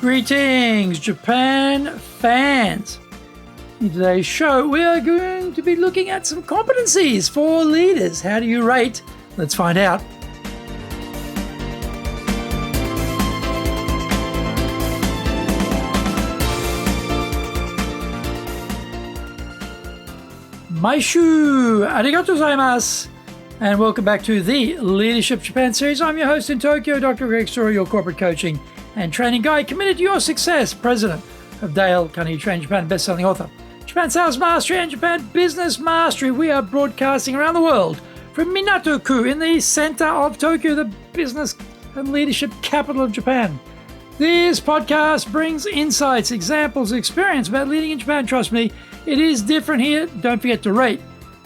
Greetings, Japan fans. In today's show, we are going to be looking at some competencies for leaders. How do you rate? Let's find out. Maishu, arigatou gozaimasu, and welcome back to the Leadership Japan series. I'm your host in Tokyo, Dr. Greg Story, your corporate coaching and training guide, committed to your success, president of Dale Carnegie Training Japan, best-selling author, Japan Sales Mastery and Japan Business Mastery. We are broadcasting around the world from Minato-ku in the center of Tokyo, the business and leadership capital of Japan. This podcast brings insights, examples, experience about leading in Japan. Trust me, it is different here. Don't forget to rate,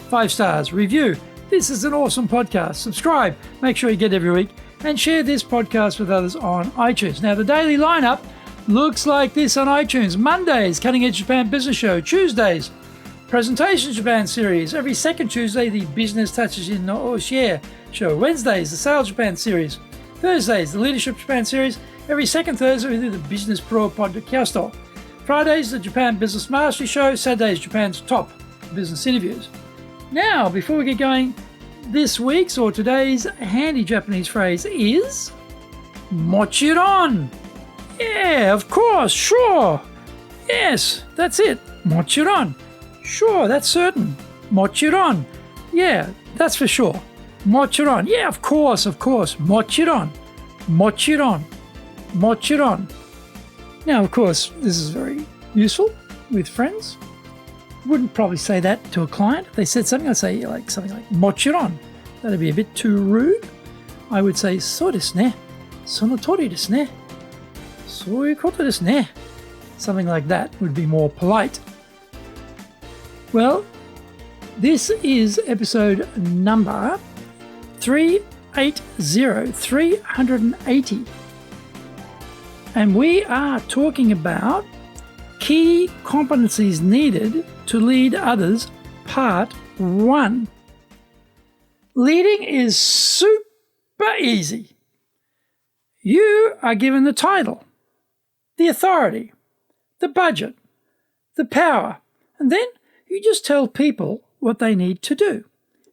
5 stars, review. This is an awesome podcast. Subscribe, make sure you get it every week, and share this podcast with others on iTunes. Now, the daily lineup looks like this on iTunes. Mondays, Cutting Edge Japan Business Show. Tuesdays, Presentations Japan series. Every second Tuesday, the Business Touches in Oshie show. Wednesdays, the Sales Japan series. Thursdays, the Leadership Japan series. Every second Thursday, we do the Business Pro Podcast. Fridays, the Japan Business Mastery show. Saturdays, Japan's top business interviews. Now, before we get going, this week's or today's handy Japanese phrase is mochiron. Yeah, of course, sure. Yes, that's it. Mochiron. Sure, that's certain. Mochiron. Yeah, that's for sure. Mochiron. Yeah, of course. Mochiron. Mochiron. Mochiron. Now, of course, this is very useful with friends. Wouldn't probably say that to a client. If they said something, I'd say something like mochiron. That'd be a bit too rude. I would say so desu ne. Sonotori desu ne. Souu koto desu ne. Something like that would be more polite. Well, this is episode number 380. And we are talking about key competencies needed to lead others, part 1. Leading is super easy. You are given the title, the authority, the budget, the power, and then you just tell people what they need to do.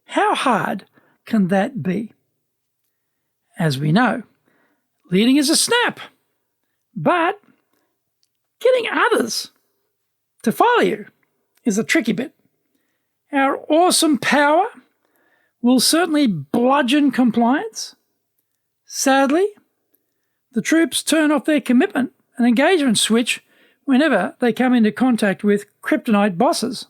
How hard can that be? As we know, leading is a snap, but getting others to follow you is a tricky bit. Our awesome power will certainly bludgeon compliance. Sadly, the troops turn off their commitment and engagement switch whenever they come into contact with kryptonite bosses.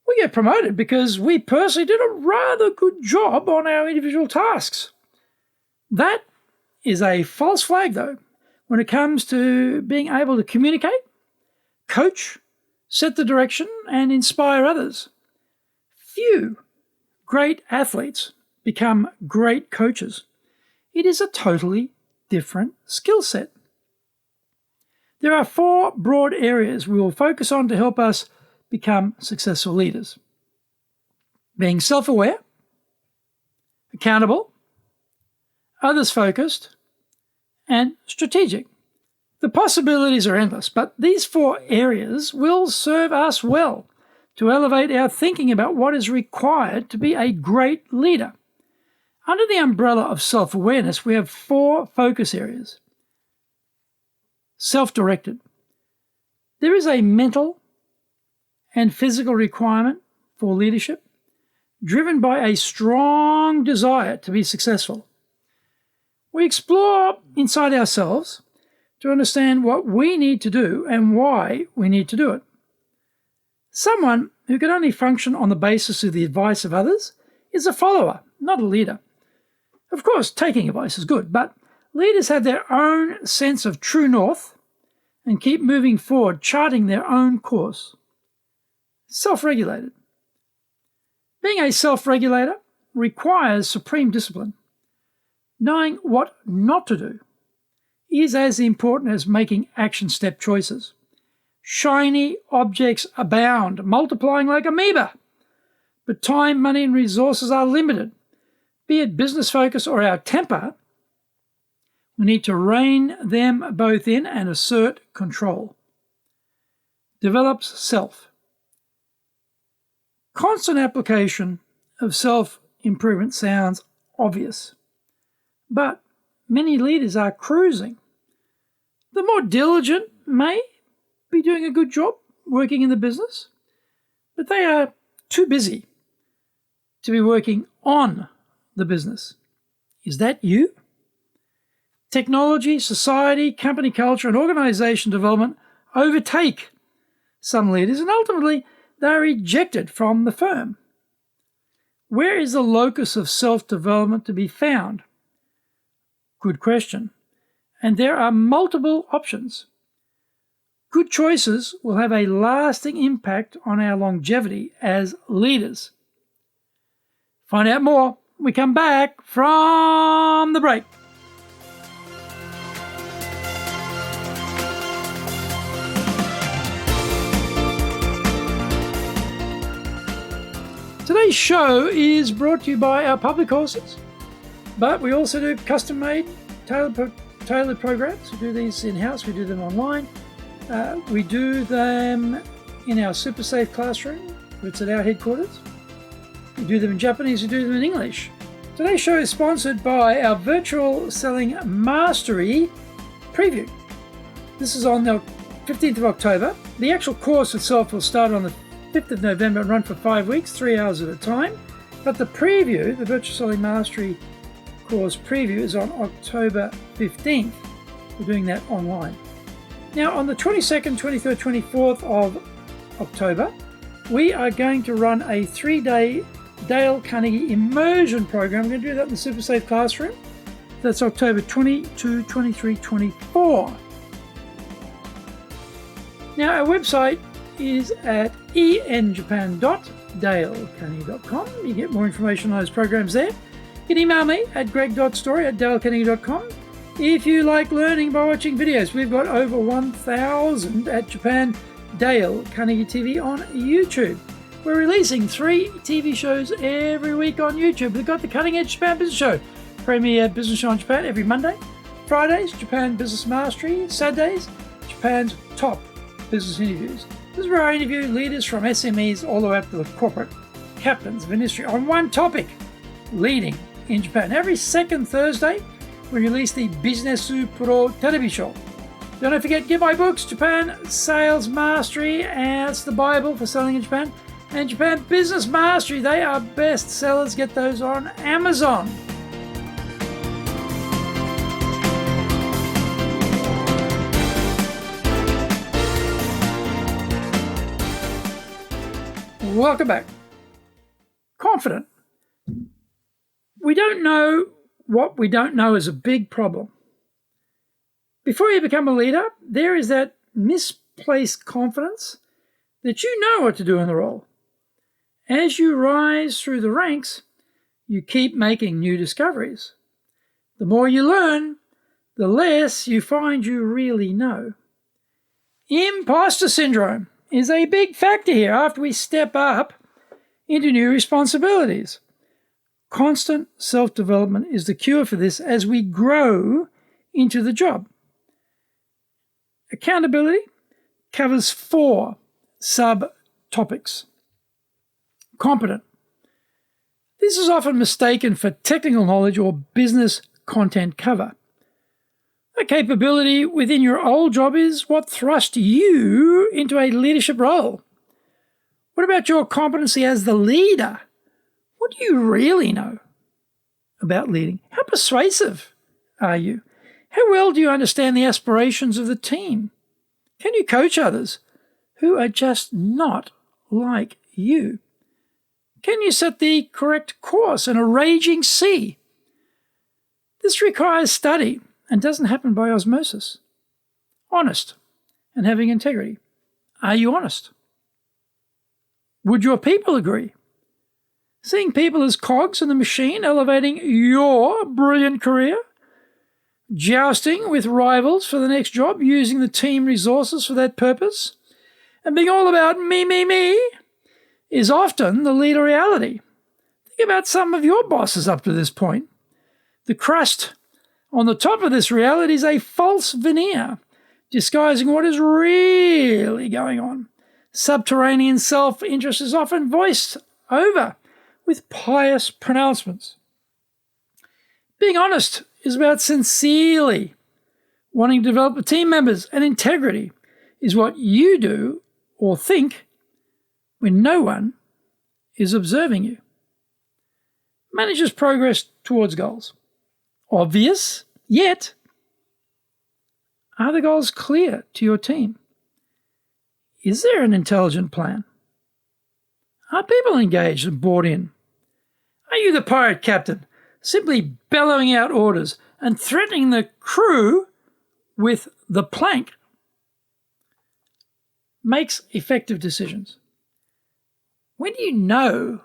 We get promoted because we personally did a rather good job on our individual tasks. That is a false flag, though, when it comes to being able to communicate, coach, set the direction, and inspire others. Few great athletes become great coaches. It is a totally different skill set. There are 4 broad areas we will focus on to help us become successful leaders. Being self-aware, accountable, others-focused, and strategic. The possibilities are endless, but these 4 areas will serve us well to elevate our thinking about what is required to be a great leader. Under the umbrella of self-awareness, we have 4 focus areas. Self-directed. There is a mental and physical requirement for leadership driven by a strong desire to be successful. We explore inside ourselves to understand what we need to do and why we need to do it. Someone who can only function on the basis of the advice of others is a follower, not a leader. Of course, taking advice is good, but leaders have their own sense of true north and keep moving forward, charting their own course. Self-regulated. Being a self-regulator requires supreme discipline. Knowing what not to do is as important as making action step choices. Shiny objects abound, multiplying like amoeba. But time, money, and resources are limited. Be it business focus or our temper, We need to rein them both in and assert control. Develops self. Constant application of self-improvement sounds obvious, but many leaders are cruising. The more diligent may be doing a good job working in the business, but they are too busy to be working on the business. Is that you? Technology, society, company culture, and organization development overtake some leaders, and ultimately they are ejected from the firm. Where is the locus of self-development to be found? Good question. And there are multiple options. Good choices will have a lasting impact on our longevity as leaders. Find out more when we come back from the break. Today's show is brought to you by our public courses, but we also do custom-made, tailored programs. We do these in-house, we do them online. We do them in our Super Safe classroom, it's at our headquarters. We do them in Japanese, we do them in English. Today's show is sponsored by our Virtual Selling Mastery preview. This is on the 15th of October. The actual course itself will start on the 5th of November and run for 5 weeks, 3 hours at a time. But the preview, the Virtual Selling Mastery course preview, is on October 15th. We're doing that online. Now, on the 22nd, 23rd, 24th of October, we are going to run a 3-day Dale Carnegie immersion program. We're going to do that in the Super Safe classroom. That's October 22, 23, 24. Now, our website is at enjapan.dalecarnegie.com. You get more information on those programs there. You can email me at greg.story@dalecarnegie.com. If you like learning by watching videos, we've got over 1,000 at Japan Dale Carnegie TV on YouTube. We're releasing 3 TV shows every week on YouTube. We've got the Cutting Edge Japan Business Show, premier business show on Japan every Monday. Fridays, Japan Business Mastery. Saturdays, Japan's top business interviews. This is where I interview leaders from SMEs all the way up to the corporate captains of industry on one topic, leading in Japan. Every second Thursday, we release the Business Pro Television Show. Don't forget, get my books, Japan Sales Mastery, and it's the Bible for selling in Japan, and Japan Business Mastery. They are best sellers. Get those on Amazon. Welcome back. Confident. We don't know what we don't know is a big problem. Before you become a leader, there is that misplaced confidence that you know what to do in the role. As you rise through the ranks, you keep making new discoveries. The more you learn, the less you find you really know. Imposter syndrome is a big factor here after we step up into new responsibilities. Constant self-development is the cure for this as we grow into the job. Accountability covers 4 subtopics. Competent. This is often mistaken for technical knowledge or business content cover. A capability within your old job is what thrust you into a leadership role. What about your competency as the leader? What do you really know about leading? How persuasive are you? How well do you understand the aspirations of the team? Can you coach others who are just not like you? Can you set the correct course in a raging sea? This requires study and doesn't happen by osmosis. Honest and having integrity. Are you honest? Would your people agree? Seeing people as cogs in the machine elevating your brilliant career? Jousting with rivals for the next job, using the team resources for that purpose? And being all about me, is often the leader reality. Think about some of your bosses up to this point. The crust On the top of this reality is a false veneer, disguising what is really going on. Subterranean self-interest is often voiced over with pious pronouncements. Being honest is about sincerely wanting to develop team members, and integrity is what you do or think when no one is observing you. Managers progress towards goals. Obvious, yet are the goals clear to your team? Is there an intelligent plan? Are people engaged and bought in? Are you the pirate captain, simply bellowing out orders and threatening the crew with the plank? Makes effective decisions. When do you know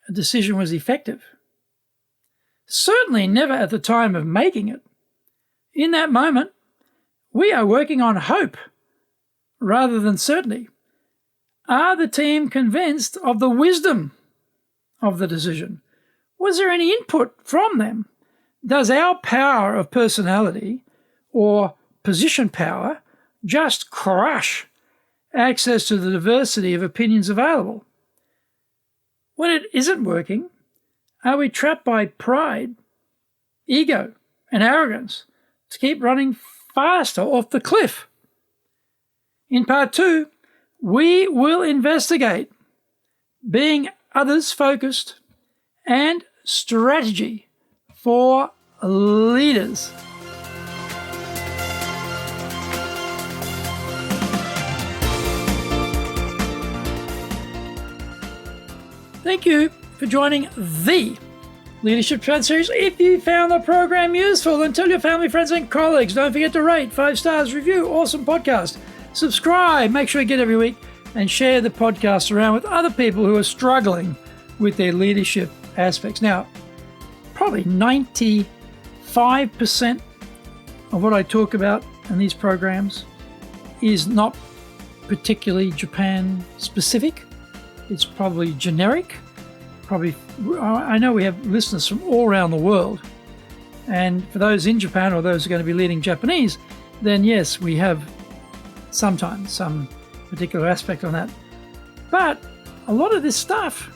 a decision was effective? Certainly never at the time of making it. In that moment, we are working on hope rather than certainty. Are the team convinced of the wisdom of the decision? Was there any input from them? Does our power of personality or position power just crush access to the diversity of opinions available? When it isn't working, are we trapped by pride, ego, and arrogance to keep running faster off the cliff? In part 2, we will investigate being others-focused and strategy for leaders. Thank you for joining the Leadership Chapter series. If you found the program useful, then tell your family, friends, and colleagues. Don't forget to rate, 5 stars, review, awesome podcast. Subscribe, make sure you get every week, and share the podcast around with other people who are struggling with their leadership aspects. Now, probably 95% of what I talk about in these programs is not particularly Japan specific. It's probably generic. I know we have listeners from all around the world. And for those in Japan or those who are going to be leading Japanese, then yes, we have sometimes some particular aspect on that. But a lot of this stuff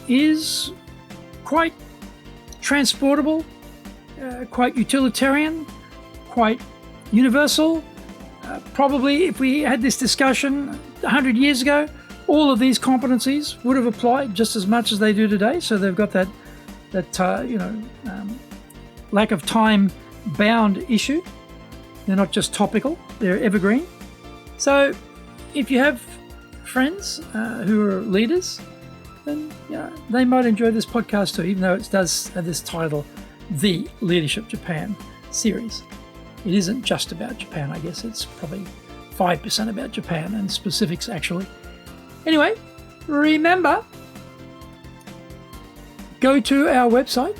is quite transportable, quite utilitarian, quite universal. Probably if we had this discussion 100 years ago, all of these competencies would have applied just as much as they do today. So they've got that lack of time-bound issue. They're not just topical; they're evergreen. So if you have friends who are leaders, then they might enjoy this podcast too, even though it does have this title, The Leadership Japan series. It isn't just about Japan, I guess. It's probably 5% about Japan and specifics, actually. Anyway, remember, go to our website,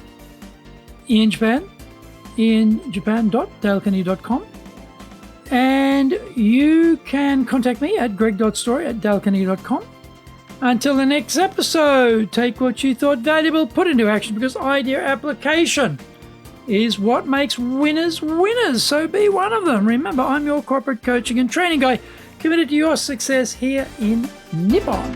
injapan.dalecarnegie.com, and you can contact me at greg.story@dalecarnegie.com. Until the next episode, take what you thought valuable, put into action, because idea application is what makes winners winners. So be one of them. Remember, I'm your corporate coaching and training guy, committed to your success here in Nippon.